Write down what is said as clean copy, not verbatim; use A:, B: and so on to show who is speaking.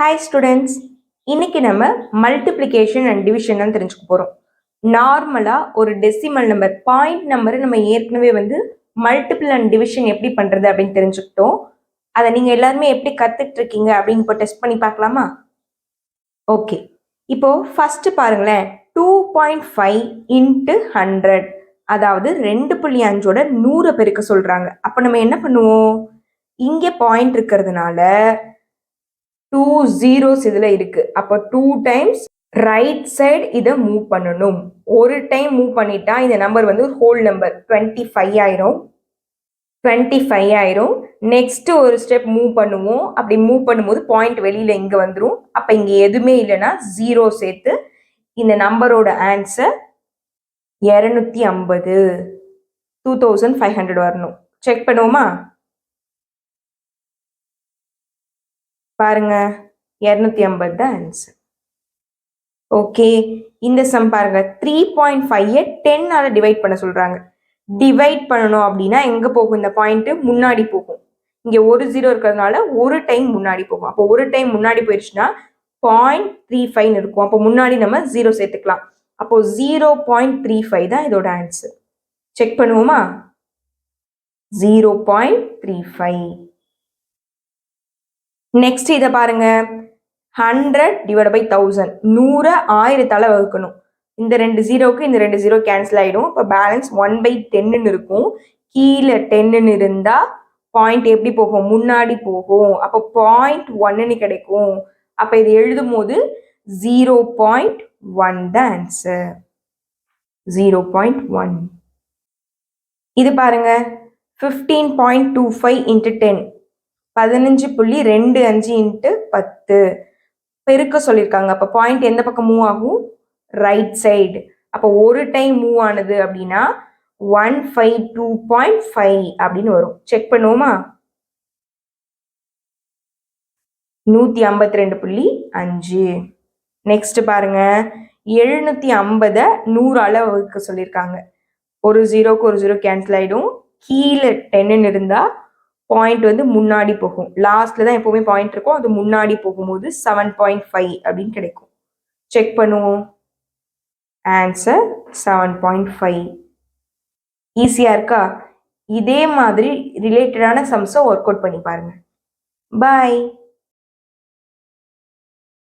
A: Hi students, இன்னைக்கு நம்ம multiplication and division தான் தெரிஞ்சுக்க போகிறோம். நார்மலாக ஒரு டெசிமல் நம்பர் பாயிண்ட் நம்பரை நம்ம ஏற்கனவே மல்டிபிள் அண்ட் டிவிஷன் எப்படி பண்ணுறது அப்படின்னு தெரிஞ்சுக்கிட்டோம். அதை நீங்கள் எல்லாருமே எப்படி கற்றுட்டு இருக்கீங்க அப்படின்னு இப்போ டெஸ்ட் பண்ணி பார்க்கலாமா? ஓகே, இப்போ ஃபர்ஸ்ட் பாருங்களேன், 2.5 இன்ட்டு 100, அதாவது 2.5ஓட 100 பெருக்க சொல்கிறாங்க. அப்போ நம்ம என்ன பண்ணுவோம், இங்கே பாயிண்ட் இருக்கிறதுனால 2 zeros இதில் இருக்கு. அப்போ 2 times ரைட் சைடு இதை மூவ் பண்ணணும். ஒரு டைம் மூவ் பண்ணிட்டா இந்த நம்பர் ஹோல் நம்பர் 25 ஆயிரும். 25 ஆயிரும். நெக்ஸ்ட் ஒரு ஸ்டெப் மூவ் பண்ணுவோம். அப்படி மூவ் பண்ணும்போது பாயிண்ட் வெளியில இங்க வந்துடும். அப்ப இங்க எதுவுமே இல்லைன்னா 0 சேர்த்து இந்த நம்பரோட ஆன்சர் 250, 2500 வரணும். செக் பண்ணுவோமா? பாருங்க, 250 தான் ஆன்சர். ஓகே, இந்த சம் பாருங்க, 3.5 10ஆல டிவைட் பண்ண சொல்றாங்க. டிவைட் பண்ணணும் அப்படின்னா எங்க போகும் இந்த பாயிண்ட்? முன்னாடி போகும். இங்க ஒரு 0 இருக்கிறதுனால ஒரு டைம் முன்னாடி போகும். அப்போ ஒரு டைம் முன்னாடி போயிடுச்சுன்னா 0.35 இருக்கும். அப்போ முன்னாடி நம்ம 0 சேர்த்துக்கலாம். அப்போ 0.35 தான் இதோட ஆன்சர். செக் பண்ணுவோமா? 0.35. நெக்ஸ்ட் இதை பாருங்க, 100 டிவைட் பை 1000, 100 1000ஆல வகுக்கணும். இந்த 2 0க்கு இந்த 2 0 கேன்சல் ஆயிடும். இப்போ பேலன்ஸ் 1/10 இருக்கும். கீழே 10 இருந்தா பாயிண்ட் எப்படி போகும்? முன்னாடி போகும். அப்போ 0.1 கிடைக்கும். அப்போ இது எழுதும் போது 0.1 தான் ஆன்சர். 0.1. இது பாருங்க, 15.25 இன்ட்டு 10, 15.25 இன்ட்டு 10 பெருக்க சொல்லியிருக்காங்க. அப்போ பாயிண்ட் எந்த பக்கம் மூவ் ஆகும்? Right side. அப்போ ஒரு டைம் மூவ் ஆனது அப்படின்னா 152.5 அப்படின்னு வரும். செக் பண்ணுவோமா? 152.5. நெக்ஸ்ட் பாருங்க, 750 100ஆல வகுக்க சொல்லியிருக்காங்க. ஒரு 0க்கு ஒரு 0 கேன்சல் ஆயிடும். கீழே 10 இருந்தா பாயிண்ட் முன்னாடி போகும். லாஸ்ட்ல தான் எப்பவுமே பாயிண்ட் இருக்கும். அது முன்னாடி போகும்போது 7.5 அப்படின்னு கிடைக்கும். செக் பண்ணுவோம். ஆன்சர் 7.5. ஈஸியா இருக்கா? இதே மாதிரி ரிலேட்டடான சம்ஸை ஒர்க் அவுட் பண்ணி பாருங்க. பாய்.